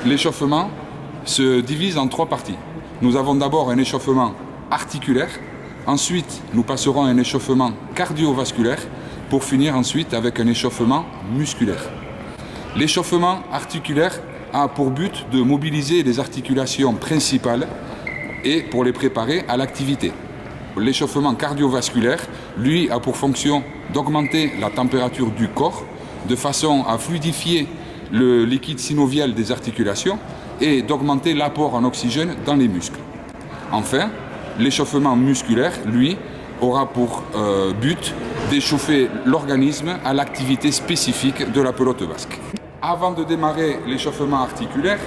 l'échauffement se divise en 3 parties. Nous avons d'abord un échauffement articulaire, ensuite nous passerons à un échauffement cardiovasculaire pour finir ensuite avec un échauffement musculaire. L'échauffement articulaire a pour but de mobiliser les articulations principales et pour les préparer à l'activité. L'échauffement cardiovasculaire, lui, a pour fonction d'augmenter la température du corps de façon à fluidifier le liquide synovial des articulations et d'augmenter l'apport en oxygène dans les muscles. Enfin, l'échauffement musculaire, lui, aura pour but d'échauffer l'organisme à l'activité spécifique de la pelote basque. Avant de démarrer l'échauffement articulaire,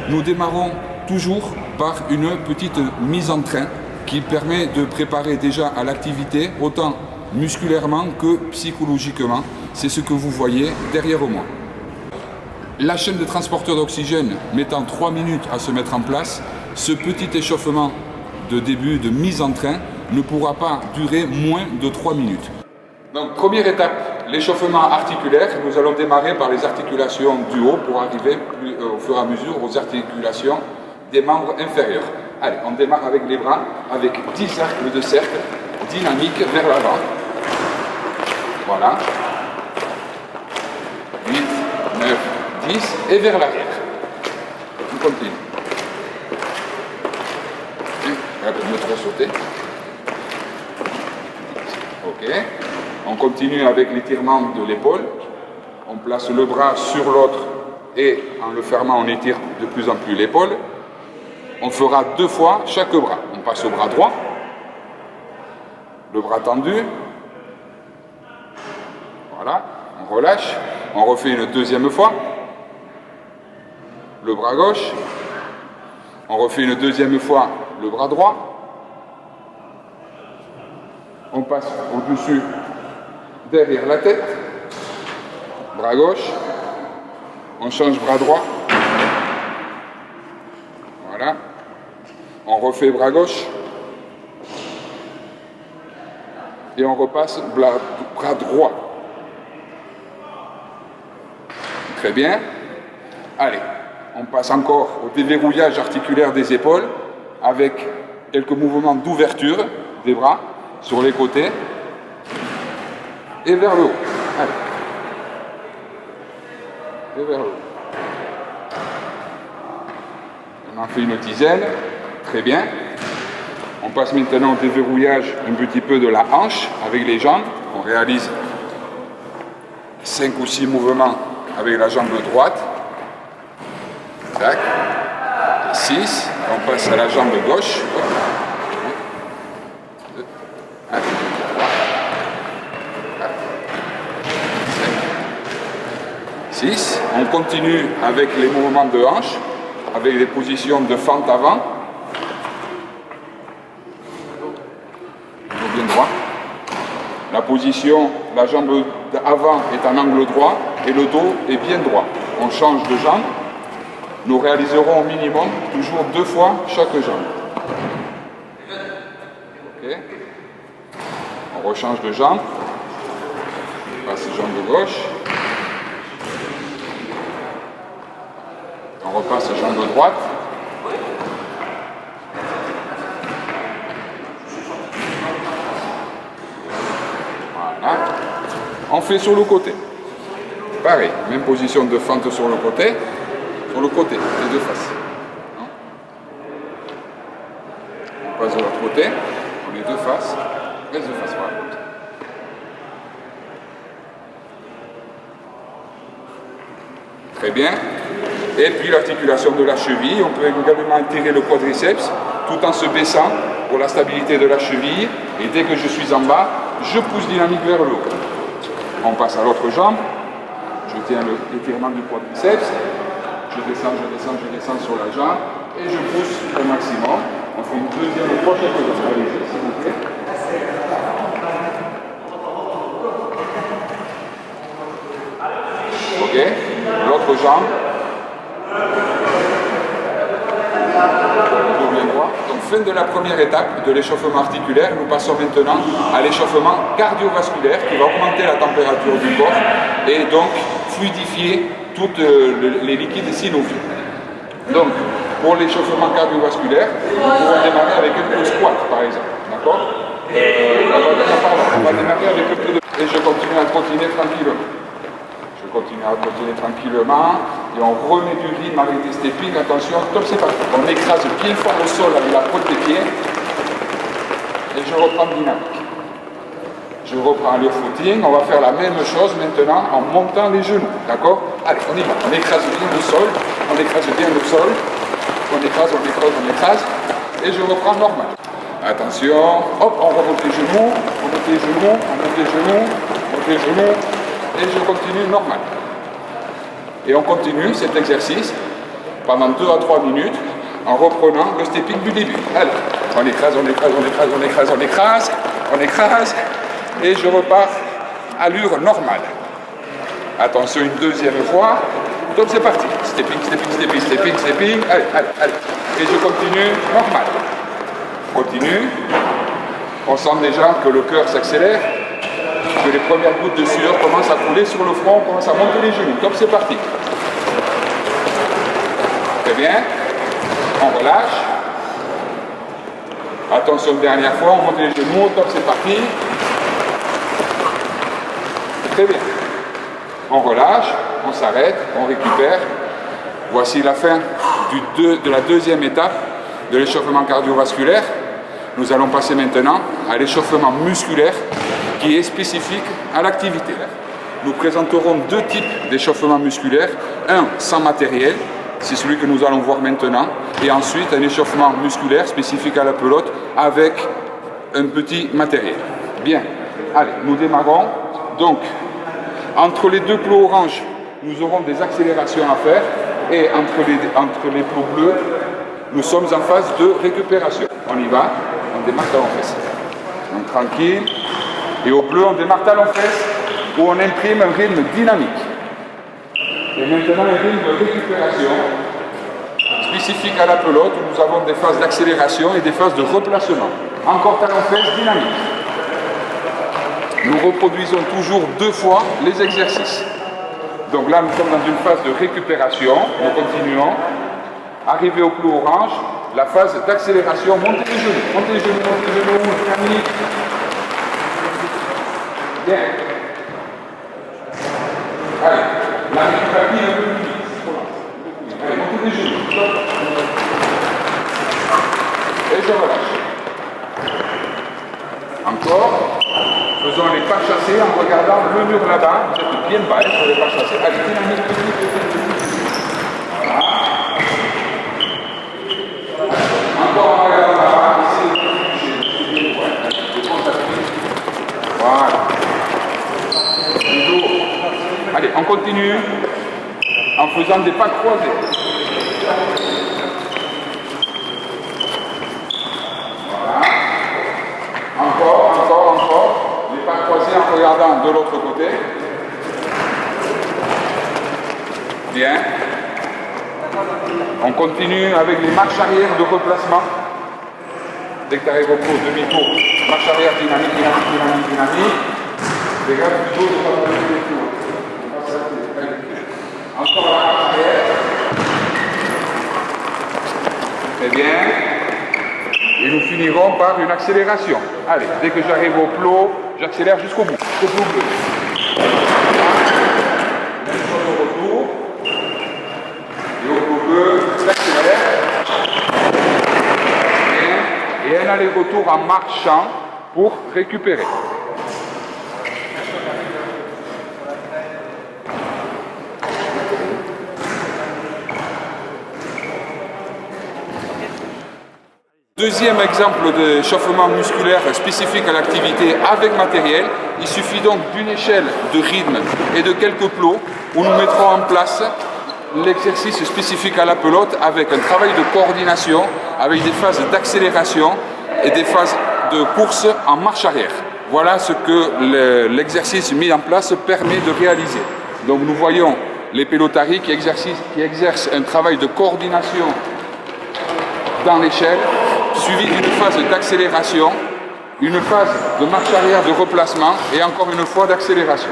nous démarrons toujours par une petite mise en train qui permet de préparer déjà à l'activité autant musculairement que psychologiquement. C'est ce que vous voyez derrière moi. La chaîne de transporteur d'oxygène mettant 3 minutes à se mettre en place, ce petit échauffement de début, de mise en train, ne pourra pas durer moins de 3 minutes. Donc, première étape, l'échauffement articulaire. Nous allons démarrer par les articulations du haut pour arriver au fur et à mesure aux articulations des membres inférieurs. Allez, on démarre avec les bras, avec 10 cercles de cercle dynamiques vers l'avant. Voilà. 8, 9, 10 et vers l'arrière. On continue. On va me trop sauter. Ok. On continue avec l'étirement de l'épaule. On place le bras sur l'autre et en le fermant, on étire de plus en plus l'épaule. On fera 2 fois chaque bras. On passe au bras droit. Le bras tendu. Voilà. On relâche. On refait une 2e fois. Le bras gauche. On refait une 2e fois le bras droit. On passe au-dessus, derrière la tête. Bras gauche. On change bras droit. Voilà. On refait bras gauche. Et on repasse bras droit. Très bien. Allez, on passe encore au déverrouillage articulaire des épaules avec quelques mouvements d'ouverture des bras sur les côtés et vers le haut. Allez. Et vers le haut. On en fait une 10aine. Très bien. On passe maintenant au déverrouillage un petit peu de la hanche avec les jambes. On réalise 5 ou 6 mouvements avec la jambe droite. Tac. 6. On passe à la jambe gauche. 6. On continue avec les mouvements de hanche, avec les positions de fente avant. Bien droit. La position, la jambe avant est en angle droit et le dos est bien droit. On change de jambe. Nous réaliserons au minimum toujours 2 fois chaque jambe. Okay. On rechange de jambe. On passe jambe gauche. On repasse jambe droite. Voilà. On fait sur le côté. Pareil, même position de fente sur le côté. Sur le côté, les 2 faces. On passe de l'autre côté. Les 2 faces. Les 2 faces, voilà. Très bien. Et puis l'articulation de la cheville. On peut également étirer le quadriceps tout en se baissant pour la stabilité de la cheville. Et dès que je suis en bas, je pousse dynamique vers le haut. On passe à l'autre jambe. Je tiens l'étirement du quadriceps. Je descends sur la jambe et je pousse au maximum. On fait une 2e fois chaque jambe. Allez-y, s'il vous plaît. Ok. L'autre jambe. Bien droit. Donc fin de la première étape de l'échauffement articulaire, nous passons maintenant à l'échauffement cardiovasculaire qui va augmenter la température du corps et donc fluidifier tous les liquides synoviaux. Donc, pour l'échauffement cardiovasculaire, nous pouvons démarrer avec un peu de squat, par exemple. D'accord on va démarrer avec un peu de... Et je continue à trottiner tranquillement. Je continue à trottiner tranquillement. Et on remet du rythme avec des stepping. Attention, top, c'est parti. On écrase bien fort le sol avec la pointe des pieds. Et je reprends dynamique. Je reprends le footing. On va faire la même chose maintenant en montant les genoux. D'accord? Allez, on y va. On écrase bien le sol. On écrase bien le sol. On écrase, on écrase, on écrase. Et je reprends normal. Attention. Hop, on remonte les genoux. On monte les genoux. On monte les genoux. On monte les genoux. Et je continue normal. Et on continue cet exercice pendant 2 à 3 minutes en reprenant le stepping du début. Allez, on écrase, on écrase, on écrase, on écrase, on écrase, on écrase, et je repars allure normale. Attention, une deuxième fois. Donc c'est parti. Stepping, stepping, stepping, stepping, stepping. Allez, allez, allez. Et je continue normal. Continue. On sent déjà que le cœur s'accélère, que les premières gouttes de sueur commencent à couler sur le front, on commence à monter les genoux. Top, c'est parti. Très bien. On relâche. Attention, dernière fois, on monte les genoux. Top, c'est parti. Très bien. On relâche, on s'arrête, on récupère. Voici la fin de la deuxième étape de l'échauffement cardiovasculaire. Nous allons passer maintenant à l'échauffement musculaire qui est spécifique à l'activité. Nous présenterons 2 types d'échauffement musculaire. Un sans matériel, c'est celui que nous allons voir maintenant. Et ensuite un échauffement musculaire spécifique à la pelote avec un petit matériel. Bien, allez, nous démarrons. Donc, entre les 2 plots orange, nous aurons des accélérations à faire. Et entre les plots bleus, nous sommes en phase de récupération. On y va, on démarre talon fesse. Donc tranquille. Et au bleu, on démarre talon-fesse où on imprime un rythme dynamique. Et maintenant, un rythme de récupération spécifique à la pelote où nous avons des phases d'accélération et des phases de replacement. Encore talon-fesse dynamique. Nous reproduisons toujours 2 fois les exercices. Donc là, nous sommes dans une phase de récupération. Nous continuons. Arrivé au plat orange, la phase d'accélération. Montez les genoux, montez les genoux, montez les genoux, dynamique. Bien. Allez, la récupération un peu plus vite. Allez, montez les genoux. Et je relâche. Encore. Faisons les pas chassés en regardant le mur là-bas. Vous êtes bien bas sur les pas chassés. Allez, dynamique, voilà. Encore en regardant là-bas. Voilà. Allez, on continue en faisant des pas croisés. Voilà. Encore. Les pas croisés en regardant de l'autre côté. Bien. On continue avec les marches arrière de replacement. Dès que tu arrives au cours, demi-tour, marche arrière, dynamique, dynamique, dynamique, dynamique. Regarde plutôt de pas faire les tours. Encore la marche arrière. Très bien. Et nous finirons par une accélération. Allez, dès que j'arrive au plot, j'accélère jusqu'au bout, jusqu'au plot bleu. Même chose au retour. Et au plot bleu, j'accélère. Et un aller-retour en marchant pour récupérer. Deuxième exemple d'échauffement musculaire spécifique à l'activité avec matériel. Il suffit donc d'une échelle de rythme et de quelques plots où nous mettrons en place l'exercice spécifique à la pelote avec un travail de coordination, avec des phases d'accélération et des phases de course en marche arrière. Voilà ce que l'exercice mis en place permet de réaliser. Donc nous voyons les pelotaries qui exercent un travail de coordination dans l'échelle, suivi d'une phase d'accélération, une phase de marche arrière de replacement et encore une fois d'accélération.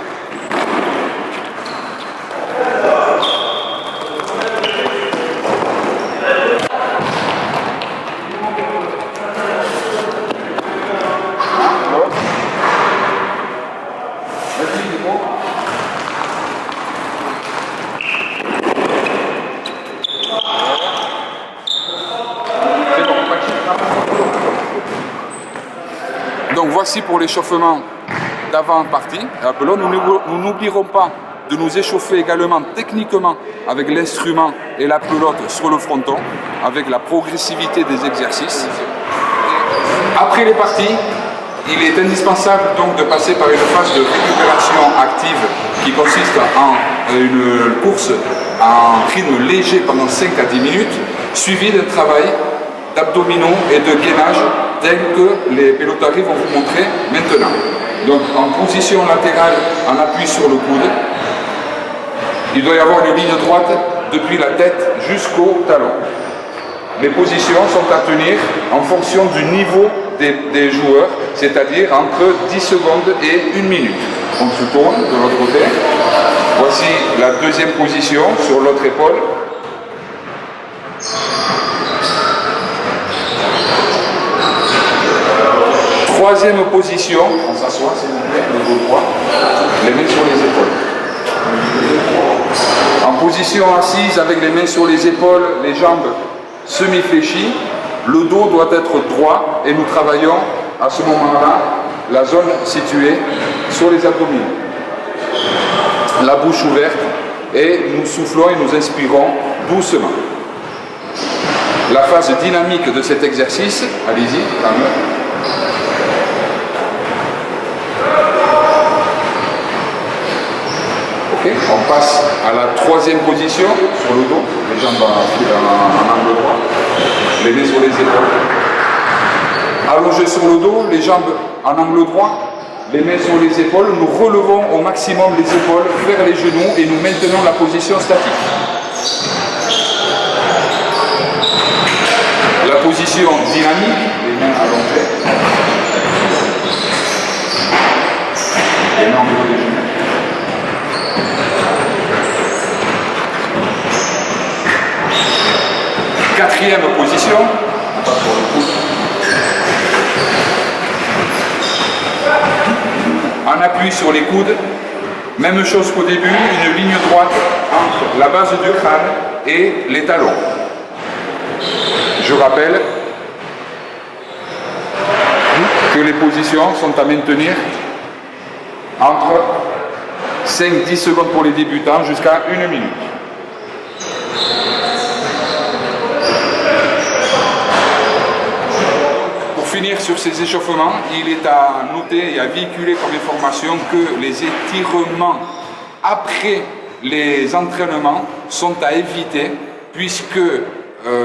Voici pour l'échauffement d'avant-partie à la pelote. Nous n'oublierons pas de nous échauffer également techniquement avec l'instrument et la pelote sur le fronton, avec la progressivité des exercices. Après les parties, il est indispensable donc de passer par une phase de récupération active qui consiste en une course en rythme léger pendant 5 à 10 minutes, suivie d'un travail d'abdominaux et de gainage tel que les pelotari vont vous montrer maintenant. Donc en position latérale, en appui sur le coude, il doit y avoir une ligne droite depuis la tête jusqu'au talon. Les positions sont à tenir en fonction du niveau des joueurs, c'est-à-dire entre 10 secondes et 1 minute. On se tourne de l'autre côté. Voici la deuxième position sur l'autre épaule. Troisième position, on s'assoit, s'il vous plaît, le dos droit, les mains sur les épaules. En position assise avec les mains sur les épaules, les jambes semi-fléchies, le dos doit être droit et nous travaillons à ce moment-là la zone située sur les abdominaux. La bouche ouverte et nous soufflons et nous inspirons doucement. La phase dynamique de cet exercice, allez-y, calme. Okay. On passe à la troisième position sur le dos, les jambes en angle droit, les mains sur les épaules. Allongés sur le dos, les jambes en angle droit, les mains sur les épaules. Nous relevons au maximum les épaules vers les genoux et nous maintenons la position statique. La position dynamique, les mains allongées, les mains en niveau des genoux. Quatrième position, on passe pour le coude. En appui sur les coudes, même chose qu'au début, une ligne droite entre la base du crâne et les talons. Je rappelle que les positions sont à maintenir entre 5-10 secondes pour les débutants jusqu'à 1 minute. Pour finir sur ces échauffements, il est à noter et à véhiculer comme information que les étirements après les entraînements sont à éviter puisque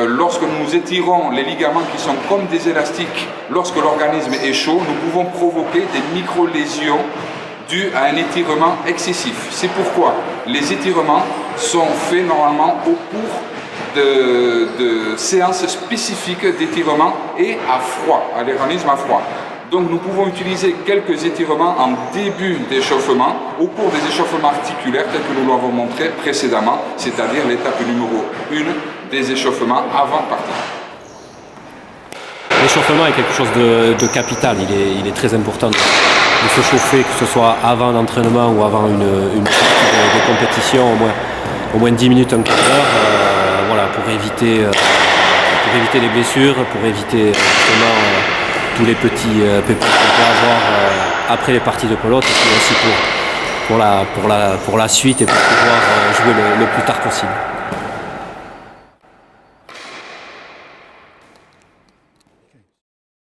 lorsque nous étirons les ligaments qui sont comme des élastiques, lorsque l'organisme est chaud, nous pouvons provoquer des micro-lésions dues à un étirement excessif. C'est pourquoi les étirements sont faits normalement au cours de séances spécifiques d'étirement et à froid, à l'organisme à froid. Donc nous pouvons utiliser quelques étirements en début d'échauffement, au cours des échauffements articulaires tels que nous l'avons montré précédemment, c'est-à-dire l'étape numéro 1 des échauffements avant partie. L'échauffement est quelque chose de capital, il est très important de se chauffer, que ce soit avant l'entraînement ou avant une partie de compétition, au moins 10 minutes, un quart d'heure. Voilà, pour éviter les blessures, pour éviter justement tous les petits pépins qu'on peut avoir après les parties de pelote, et puis aussi pour la suite et pour pouvoir jouer le plus tard possible.